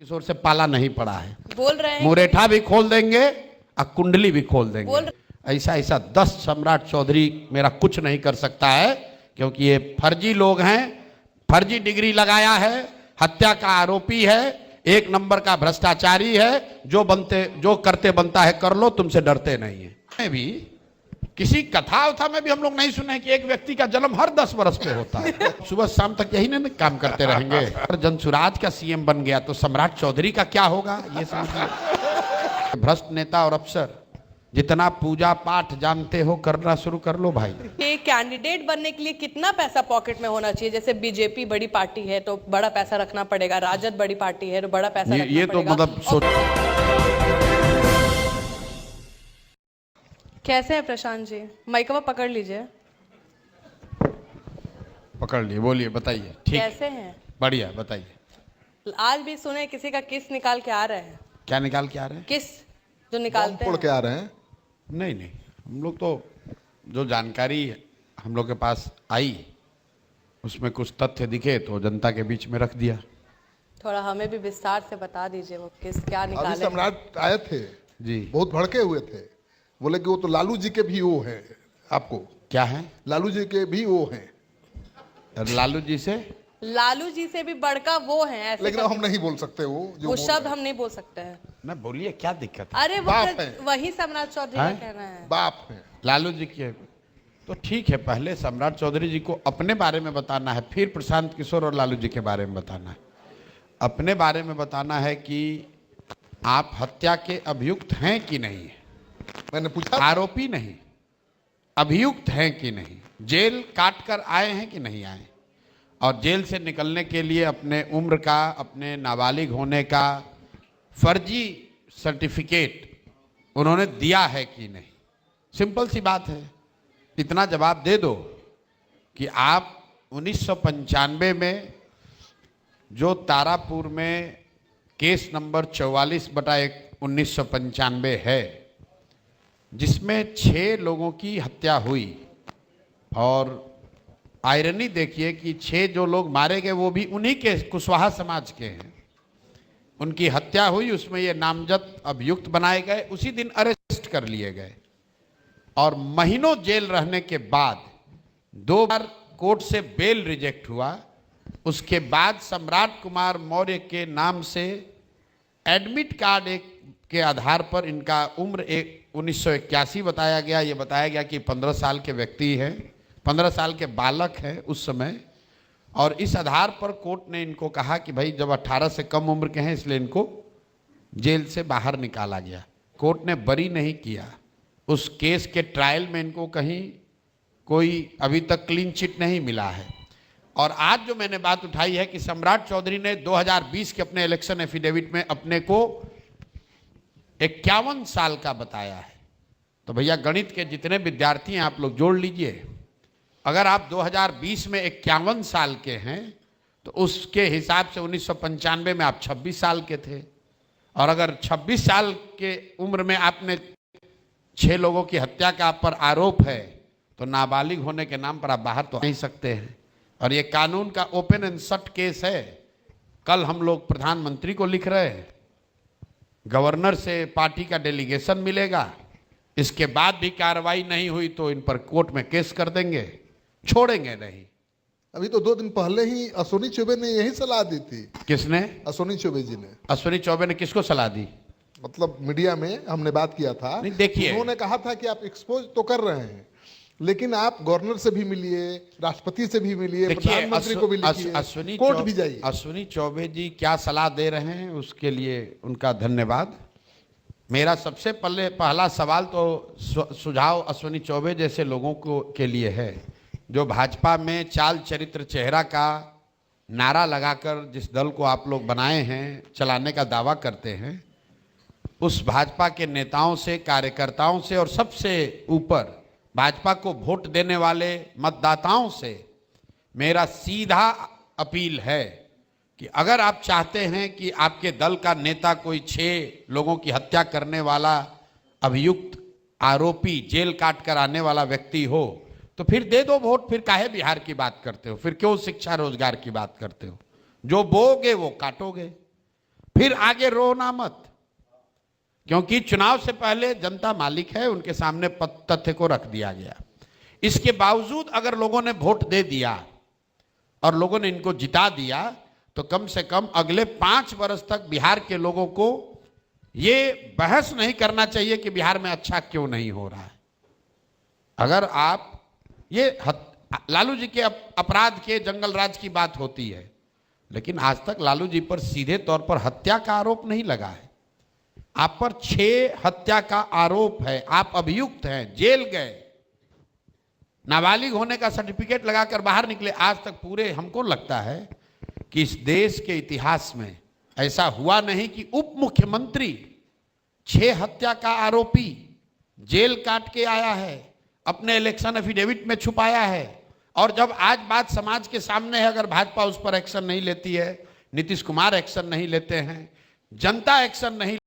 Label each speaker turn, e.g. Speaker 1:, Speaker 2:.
Speaker 1: किशोर से पाला नहीं पड़ा है।
Speaker 2: बोल रहे हैं
Speaker 1: मुरेठा भी खोल देंगे और कुंडली भी खोल देंगे। ऐसा ऐसा 10 सम्राट चौधरी मेरा कुछ नहीं कर सकता है, क्योंकि ये फर्जी लोग हैं, फर्जी डिग्री लगाया है, हत्या का आरोपी है, एक नंबर का भ्रष्टाचारी है। जो करते बनता है कर लो, तुमसे डरते नहीं है। मैं भी किसी कथा उथा में भी हम लोग नहीं सुने कि एक व्यक्ति का जन्म हर 10 वर्ष पे होता है। सुबह शाम तक यही ना काम करते रहेंगे। अगर जनसुराज का सीएम बन गया तो सम्राट चौधरी का क्या होगा, ये समझिए। भ्रष्ट नेता और अफसर जितना पूजा पाठ जानते हो करना शुरू कर लो भाई।
Speaker 2: कि कैंडिडेट बनने के लिए कितना पैसा पॉकेट में होना चाहिए? जैसे बीजेपी बड़ी पार्टी है तो बड़ा पैसा रखना पड़ेगा, राजद बड़ी पार्टी है तो बड़ा पैसा रखना
Speaker 1: ये तो
Speaker 2: पड़ेगा।
Speaker 1: मतलब
Speaker 2: कैसे है प्रशांत जी? माइकवा पकड़ लीजिए।
Speaker 1: पकड़ लिए, बोलिए, बताइए। ठीक,
Speaker 2: कैसे हैं?
Speaker 1: बढ़िया, बताइए।
Speaker 2: आज भी सुने किसी का किस निकाल के आ रहे हैं।
Speaker 1: क्या निकाल के आ रहे हैं?
Speaker 2: किस जो निकालते
Speaker 3: फोड़
Speaker 2: हैं?
Speaker 3: के आ रहे हैं।
Speaker 1: नहीं नहीं, हम लोग तो जो जानकारी हम लोग के पास आई उसमें कुछ तथ्य दिखे तो जनता के बीच में रख दिया।
Speaker 2: थोड़ा हमें भी विस्तार से बता दीजिए वो किस क्या
Speaker 3: अभी
Speaker 2: निकाले।
Speaker 3: सम्राट आए थे
Speaker 1: जी,
Speaker 3: बहुत भड़के हुए थे, बोले कि वो तो लालू जी के भी वो हैं। आपको
Speaker 1: क्या है?
Speaker 3: लालू जी के भी वो हैं,
Speaker 1: और लालू जी से
Speaker 2: लालू जी से भी बड़का वो हैं ऐसे।
Speaker 3: लेकिन हम नहीं बोल सकते वो जो
Speaker 2: वो
Speaker 3: बोल
Speaker 2: शब्द
Speaker 3: रहे
Speaker 2: हम नहीं बोल सकते हैं।
Speaker 1: ना बोलिए, क्या दिक्कत है?
Speaker 2: अरे वो
Speaker 3: बाप है।
Speaker 2: वही सम्राट चौधरी का
Speaker 1: हैं?
Speaker 2: कहना है।
Speaker 3: हैं। बाप हैं।
Speaker 1: लालू जी के तो ठीक है, पहले सम्राट चौधरी जी को अपने बारे में बताना है, फिर प्रशांत किशोर और लालू जी के बारे में बताना है। अपने बारे में बताना है कि आप हत्या के अभियुक्त हैं कि नहीं,
Speaker 3: मैंने पूछा
Speaker 1: आरोपी नहीं, अभियुक्त हैं कि नहीं, जेल काट कर आए हैं कि नहीं आए, और जेल से निकलने के लिए अपने उम्र का, अपने नाबालिग होने का फर्जी सर्टिफिकेट उन्होंने दिया है कि नहीं। सिंपल सी बात है, इतना जवाब दे दो कि आप 1995 में जो तारापुर में केस नंबर 44/1995 है, जिसमें 6 लोगों की हत्या हुई, और आयरनी देखिए कि 6 जो लोग मारे गए वो भी उन्हीं के कुशवाहा समाज के हैं, उनकी हत्या हुई, उसमें ये नामजद अभियुक्त बनाए गए, उसी दिन अरेस्ट कर लिए गए, और महीनों जेल रहने के बाद 2 बार कोर्ट से बेल रिजेक्ट हुआ। उसके बाद सम्राट कुमार मौर्य के नाम से एडमिट कार्ड के आधार पर इनका उम्र 1981 बताया गया। ये बताया गया कि 15 साल के व्यक्ति हैं, 15 साल के बालक हैं उस समय, और इस आधार पर कोर्ट ने इनको कहा कि भाई जब 18 से कम उम्र के हैं इसलिए इनको जेल से बाहर निकाला गया। कोर्ट ने बरी नहीं किया। उस केस के ट्रायल में इनको कहीं कोई अभी तक क्लीन चिट नहीं मिला है। और आज जो मैंने बात उठाई है कि सम्राट चौधरी ने 2020 के अपने इलेक्शन एफिडेविट में अपने को 51 साल का बताया है। तो भैया गणित के जितने विद्यार्थी हैं आप लोग जोड़ लीजिए, अगर आप 2020 में 51 साल के हैं तो उसके हिसाब से 1995 में आप 26 साल के थे, और अगर 26 साल के उम्र में आपने 6 लोगों की हत्या का आप पर आरोप है तो नाबालिग होने के नाम पर आप बाहर तो नहीं सकते हैं। और ये कानून का ओपन एंड शट केस है। कल हम लोग प्रधानमंत्री को लिख रहे हैं, गवर्नर से पार्टी का डेलीगेशन मिलेगा, इसके बाद भी कार्रवाई नहीं हुई तो इन पर कोर्ट में केस कर देंगे, छोड़ेंगे नहीं।
Speaker 3: अभी तो 2 दिन पहले ही अश्विनी चौबे ने यही सलाह दी थी।
Speaker 1: किसने?
Speaker 3: अश्विनी चौबे जी ने।
Speaker 1: अश्विनी चौबे ने किसको सलाह दी?
Speaker 3: मतलब मीडिया में हमने बात किया था।
Speaker 1: नहीं, देखिए,
Speaker 3: उन्होंने कहा था कि आप एक्सपोज तो कर रहे हैं, लेकिन आप गवर्नर से भी मिलिए, राष्ट्रपति से भी मिलिए, प्रधानमंत्री को भी लिखिए, कोर्ट भी जाइए।
Speaker 1: अश्विनी चौबे जी क्या सलाह दे रहे हैं उसके लिए उनका धन्यवाद। मेरा सबसे पहला सवाल तो सुझाव अश्विनी चौबे जैसे लोगों को के लिए है, जो भाजपा में चाल चरित्र चेहरा का नारा लगाकर जिस दल को आप लोग बनाए हैं, चलाने का दावा करते हैं, उस भाजपा के नेताओं से, कार्यकर्ताओं से, और सबसे ऊपर भाजपा को वोट देने वाले मतदाताओं से मेरा सीधा अपील है कि अगर आप चाहते हैं कि आपके दल का नेता कोई 6 लोगों की हत्या करने वाला अभियुक्त, आरोपी, जेल काट कर आने वाला व्यक्ति हो तो फिर दे दो वोट। फिर काहे बिहार की बात करते हो? फिर क्यों शिक्षा रोजगार की बात करते हो? जो बोओगे वो काटोगे। फिर आगे रोना मत, क्योंकि चुनाव से पहले जनता मालिक है, उनके सामने तथ्य को रख दिया गया। इसके बावजूद अगर लोगों ने वोट दे दिया और लोगों ने इनको जिता दिया, तो कम से कम अगले 5 वर्ष तक बिहार के लोगों को ये बहस नहीं करना चाहिए कि बिहार में अच्छा क्यों नहीं हो रहा है। अगर आप ये लालू जी के अपराध के जंगल राज की बात होती है, लेकिन आज तक लालू जी पर सीधे तौर पर हत्या का आरोप नहीं लगा है। आप पर 6 हत्या का आरोप है, आप अभियुक्त हैं, जेल गए, नाबालिग होने का सर्टिफिकेट लगाकर बाहर निकले। आज तक पूरे हमको लगता है कि इस देश के इतिहास में ऐसा हुआ नहीं कि उप मुख्यमंत्री 6 हत्या का आरोपी जेल काट के आया है, अपने इलेक्शन एफिडेविट में छुपाया है, और जब आज बात समाज के सामने है, अगर भाजपा उस पर एक्शन नहीं लेती है, नीतीश कुमार एक्शन नहीं लेते हैं, जनता एक्शन नहीं